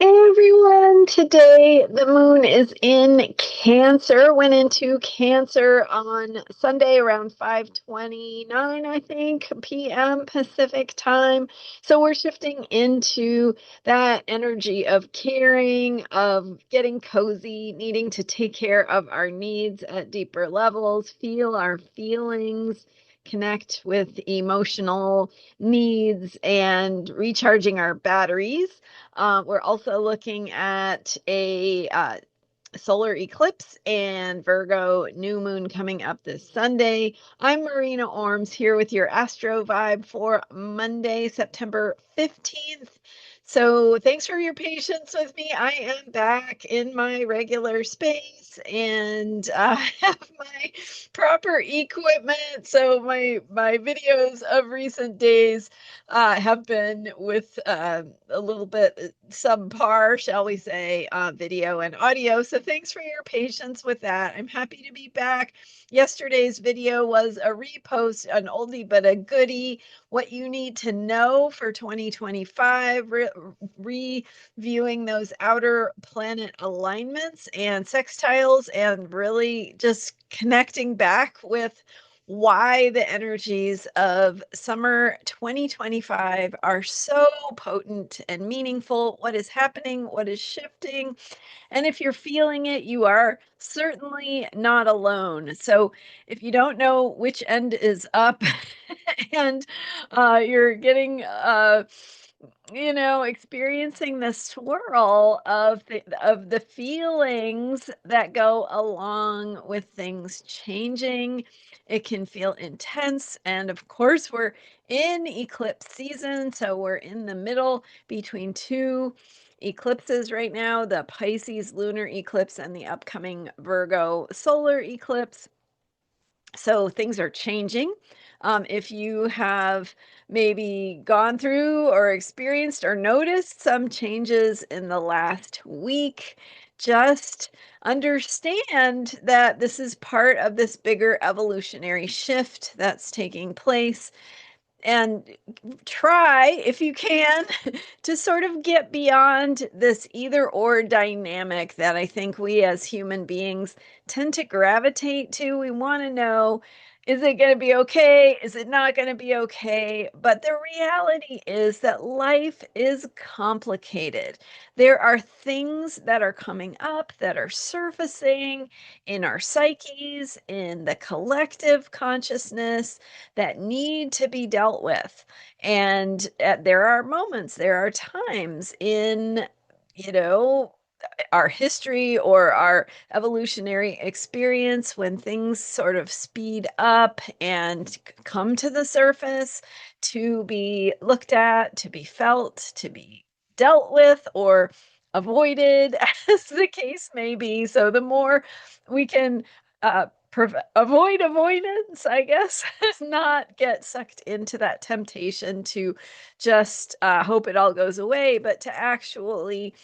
Hey everyone, today the moon is in Cancer, went into Cancer on Sunday around 5:29, I think, p.m. Pacific time. So we're shifting into that energy of caring, of getting cozy, needing to take care of our needs at deeper levels, feel our feelings, connect with emotional needs, and recharging our batteries. We're also looking at a solar eclipse and Virgo new moon coming up this Sunday. I'm Marina Orms here with your Astro vibe for Monday, September 15th. So thanks for your patience with me. I am back in my regular space and have my proper equipment. So my videos of recent days have been with a little bit subpar, shall we say, video and audio. So thanks for your patience with that. I'm happy to be back. Yesterday's video was a repost, an oldie but a goodie. What you need to know for 2025, reviewing those outer planet alignments and sextiles, and really just connecting back with why the energies of summer 2025 are so potent and meaningful, what is happening, what is shifting. And if you're feeling it, you are certainly not alone. So if you don't know which end is up and you're getting experiencing the swirl of the feelings that go along with things changing. It can feel intense, and of course, we're in eclipse season, so we're in the middle between two eclipses right now, the Pisces lunar eclipse and the upcoming Virgo solar eclipse. So things are changing. If you have maybe gone through or experienced or noticed some changes in the last week, just understand that this is part of this bigger evolutionary shift that's taking place, and try, if you can, to sort of get beyond this either or dynamic that I think we as human beings tend to gravitate to. We want to know, is it going to be okay? Is it not going to be okay? But the reality is that life is complicated. There are things that are coming up, that are surfacing in our psyches, in the collective consciousness, that need to be dealt with. And there are moments, there are times in, you know, our history or our evolutionary experience when things sort of speed up and come to the surface to be looked at, to be felt, to be dealt with, or avoided, as the case may be. So the more we can avoid avoidance, I guess, not get sucked into that temptation to just hope it all goes away, but to actually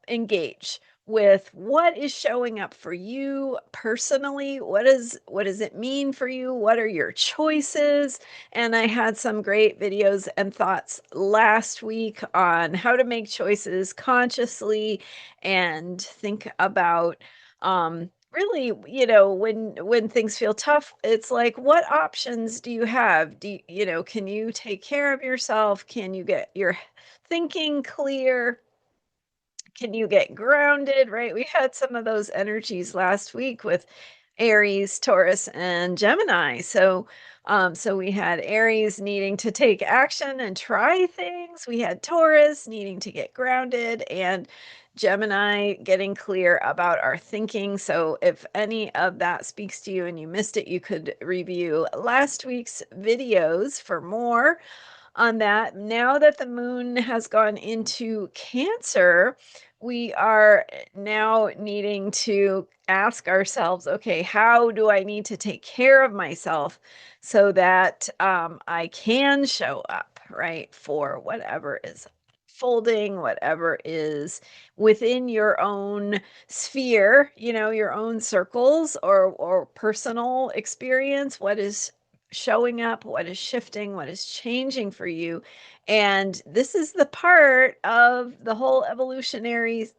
engage with what is showing up for you personally. What does it mean for you? What are your choices? And I had some great videos and thoughts last week on how to make choices consciously and think about really, when things feel tough, it's like, what options do you have? Can you take care of yourself? Can you get your thinking clear? Can you get grounded, right? We had some of those energies last week with Aries, Taurus, and Gemini. So we had Aries needing to take action and try things. We had Taurus needing to get grounded, and Gemini getting clear about our thinking. So if any of that speaks to you and you missed it, you could review last week's videos for more on that. Now that the moon has gone into Cancer, we are now needing to ask ourselves, okay, how do I need to take care of myself so that I can show up, right, for whatever is folding, whatever is within your own sphere, your own circles or personal experience, what is showing up, what is shifting, what is changing for you. And this is the part of the whole evolutionary,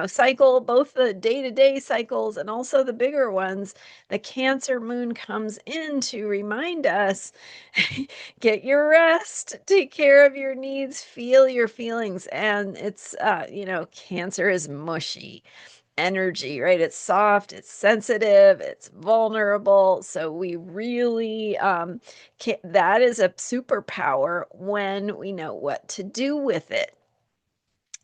cycle, both the day-to-day cycles and also the bigger ones. The Cancer moon comes in to remind us, get your rest, take care of your needs, feel your feelings. And it's Cancer is mushy energy, right? It's soft, it's sensitive, it's vulnerable. So we really that is a superpower when we know what to do with it.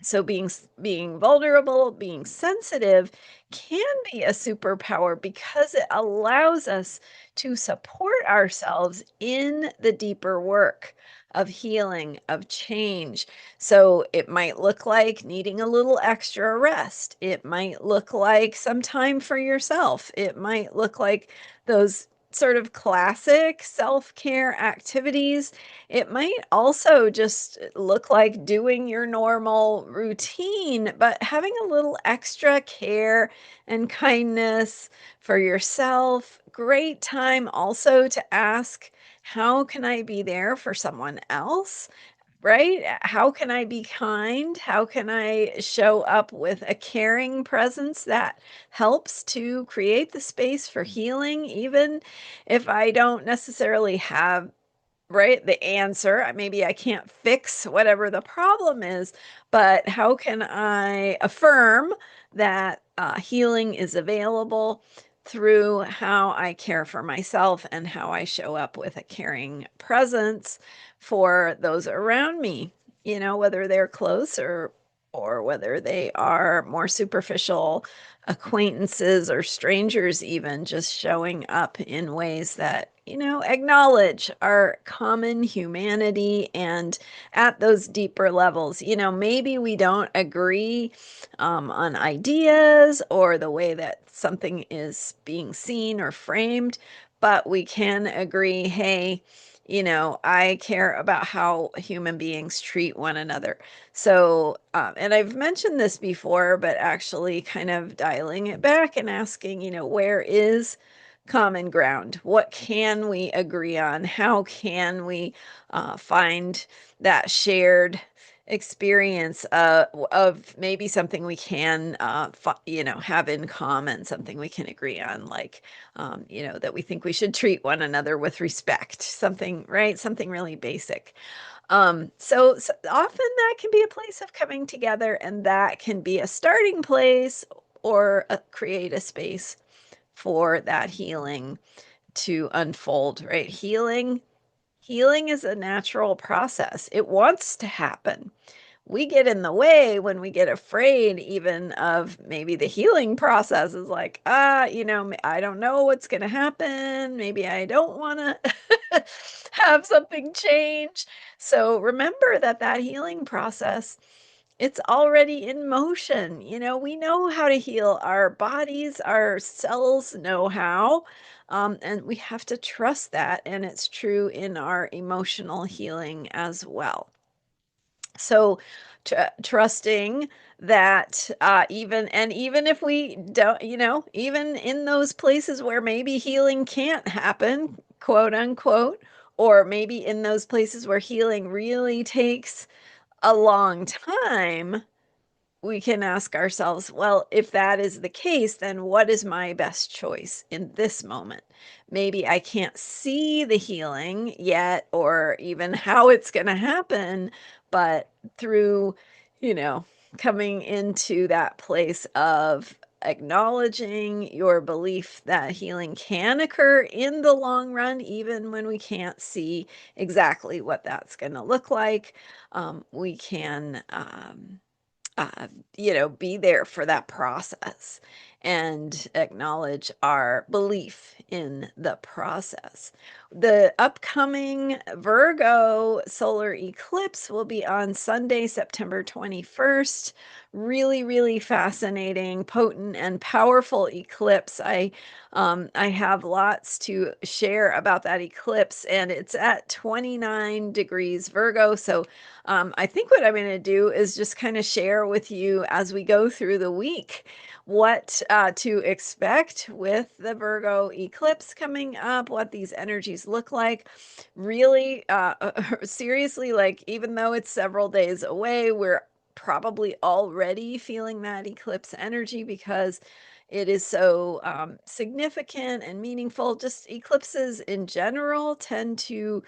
So being vulnerable, being sensitive can be a superpower because it allows us to support ourselves in the deeper work of healing, of change. So it might look like needing a little extra rest. It might look like some time for yourself. It might look like those sort of classic self-care activities. It might also just look like doing your normal routine, but having a little extra care and kindness for yourself. Great time also to ask, how can I be there for someone else? Right? How can I be kind? How can I show up with a caring presence that helps to create the space for healing, even if I don't necessarily have, right, the answer? Maybe I can't fix whatever the problem is, but how can I affirm that healing is available through how I care for myself and how I show up with a caring presence for those around me, whether they're close or whether they are more superficial acquaintances or strangers, even just showing up in ways that, acknowledge our common humanity. And at those deeper levels, maybe we don't agree on ideas or the way that something is being seen or framed, but we can agree, hey, I care about how human beings treat one another. So, and I've mentioned this before, but actually kind of dialing it back and asking, where is common ground? What can we agree on? How can we find that shared experience of maybe something we can, have in common, something we can agree on, like, that we think we should treat one another with respect, something, right? Something really basic. So often that can be a place of coming together, and that can be a starting place or create a space for that healing to unfold, right? Healing is a natural process. It wants to happen. We get in the way when we get afraid even of maybe the healing process, is like, I don't know what's going to happen. Maybe I don't want to have something change. So remember that healing process, it's already in motion. We know how to heal our bodies, our cells know how. And we have to trust that. And it's true in our emotional healing as well. So trusting that even if we don't, even in those places where maybe healing can't happen, quote unquote, or maybe in those places where healing really takes a long time, we can ask ourselves, well, if that is the case, then what is my best choice in this moment? Maybe I can't see the healing yet or even how it's going to happen, but through, you know, coming into that place of acknowledging your belief that healing can occur in the long run, even when we can't see exactly what that's going to look like, we can uh, be there for that process and acknowledge our belief in the process. The upcoming Virgo solar eclipse will be on Sunday, September 21st. Really, really fascinating, potent, and powerful eclipse. I have lots to share about that eclipse, and it's at 29 degrees Virgo. So I think what I'm going to do is just kind of share with you as we go through the week what to expect with the Virgo eclipse coming up, what these energies look like. Really, seriously, like, even though it's several days away, we're probably already feeling that eclipse energy because it is so significant and meaningful. Just eclipses in general tend to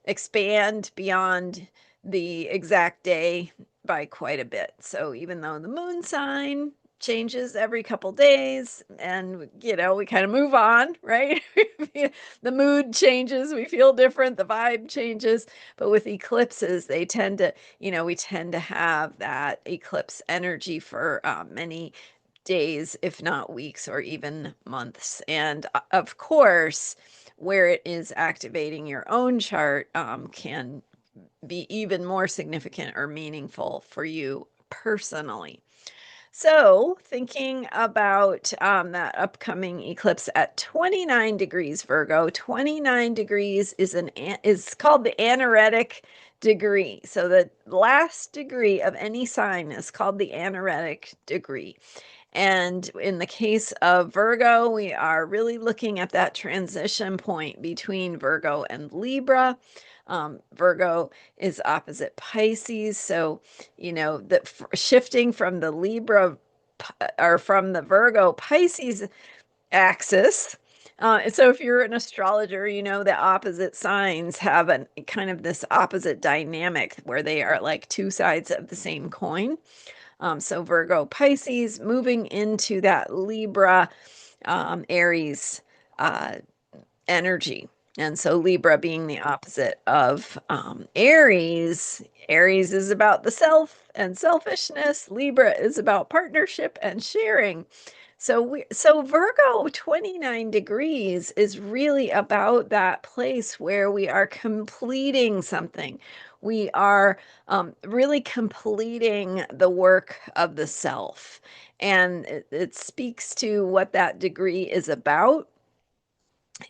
expand beyond the exact day by quite a bit. So even though the moon sign changes every couple days and we kind of move on, right? The mood changes, we feel different, the vibe changes, but with eclipses they tend to, we tend to have that eclipse energy for many days, if not weeks or even months. And of course, where it is activating your own chart can be even more significant or meaningful for you personally. So, thinking about that upcoming eclipse at 29 degrees Virgo, 29 degrees is called the anaretic degree. So, the last degree of any sign is called the anaretic degree. And in the case of Virgo, we are really looking at that transition point between Virgo and Libra. Virgo is opposite Pisces. So, that shifting from the or from the Virgo Pisces axis. So if you're an astrologer, you know that opposite signs have a kind of this opposite dynamic where they are like two sides of the same coin. So Virgo Pisces moving into that Libra Aries uh, energy. And so Libra being the opposite of Aries. Aries is about the self and selfishness. Libra is about partnership and sharing. So Virgo 29 degrees is really about that place where we are completing something. We are really completing the work of the self. And it speaks to what that degree is about.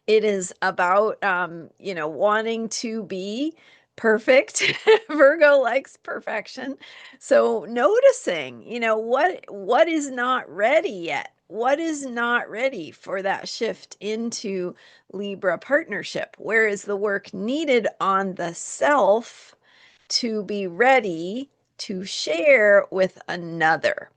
It is about wanting to be perfect. Virgo likes perfection. So noticing, what is not ready yet. What is not ready for that shift into Libra partnership? Where is the work needed on the self to be ready to share with another?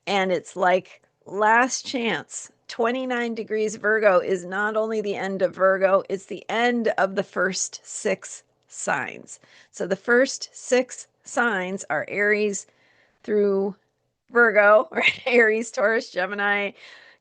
And it's like last chance. 29 degrees Virgo is not only the end of Virgo, it's the end of the first six signs. So the first six signs are Aries through Virgo, right? Aries, Taurus, Gemini,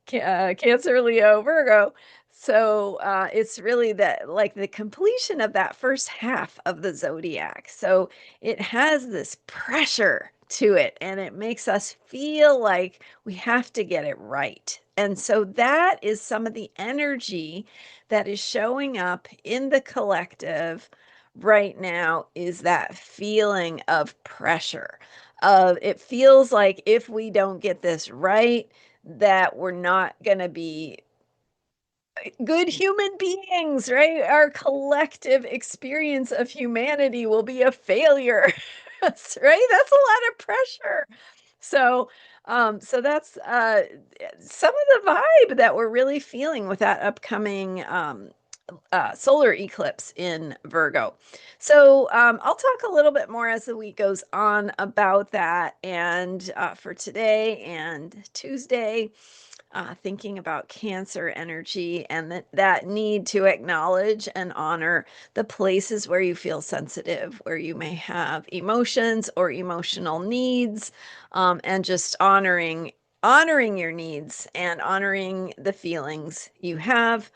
Cancer, Leo, Virgo. So it's really like the completion of that first half of the zodiac. So it has this pressure to it, and it makes us feel like we have to get it right. And so that is some of the energy that is showing up in the collective right now, is that feeling of pressure. It feels like if we don't get this right, that we're not going to be good human beings, right? Our collective experience of humanity will be a failure. Right? That's a lot of pressure. So that's some of the vibe that we're really feeling with that upcoming solar eclipse in Virgo. So I'll talk a little bit more as the week goes on about that. And for today and Tuesday, thinking about Cancer energy and that need to acknowledge and honor the places where you feel sensitive, where you may have emotions or emotional needs, and just honoring your needs and honoring the feelings you have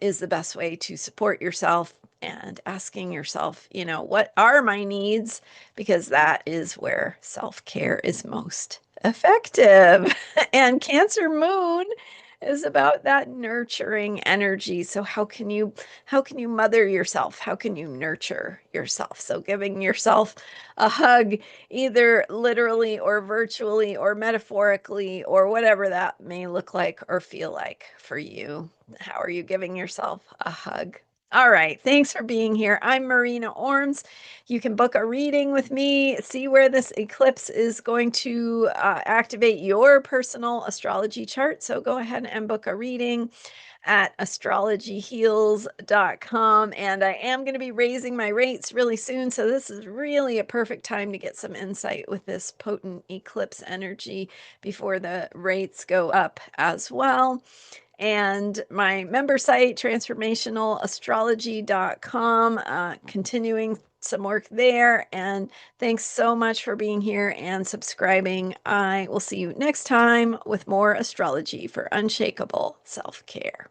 is the best way to support yourself, and asking yourself, what are my needs? Because that is where self-care is most effective. And Cancer moon is about that nurturing energy. So how can you mother yourself? How can you nurture yourself? So giving yourself a hug, either literally or virtually or metaphorically or whatever that may look like or feel like for you. How are you giving yourself a hug? All right. Thanks for being here. I'm Marina Orms. You can book a reading with me, see where this eclipse is going to activate your personal astrology chart. So go ahead and book a reading at astrologyheals.com. And I am going to be raising my rates really soon. So this is really a perfect time to get some insight with this potent eclipse energy before the rates go up as well. And my member site, transformationalastrology.com, continuing some work there. And thanks so much for being here and subscribing. I will see you next time with more astrology for unshakable self care.